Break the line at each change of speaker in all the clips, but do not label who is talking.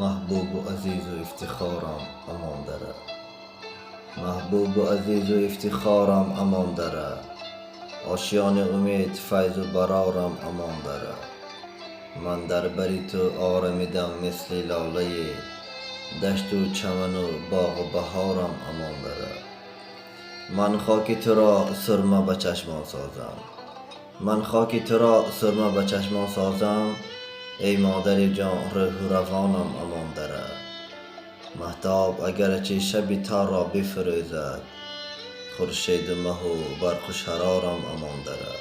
محبوب و عزیز و افتخارم امان داره. محبوب و عزیز و افتخارم امان داره. آشیان امید فیض و برارم امان داره. من در بری تو آرمیدم مثل لاله، دشت و چمن و باغ و بهارم امان داره. من خاک تو را سرمه به چشمان سازم، من خاک تو را سرمه به چشمان سازم. ای مادر جان روح و روانم امان داره. مهتاب اگرچه شب تار را بفروزد، خورشید و مه و برق و شرارم امان داره.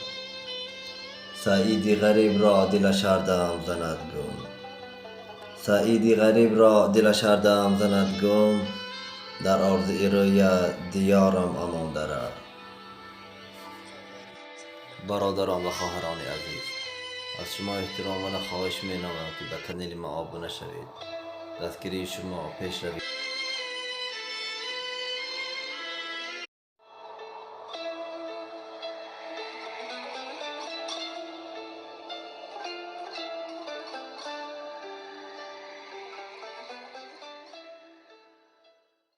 سعیدی غریب را دلش هر دم زند گم، سعیدی غریب را دلش هر دم زند گم. در عرض روی دیارم امان داره. برادران و خواهران عزیز، از شما احترام و خواهش می نمایم که به کانال ما آبونه شوید. دستگیری شما پیش روید.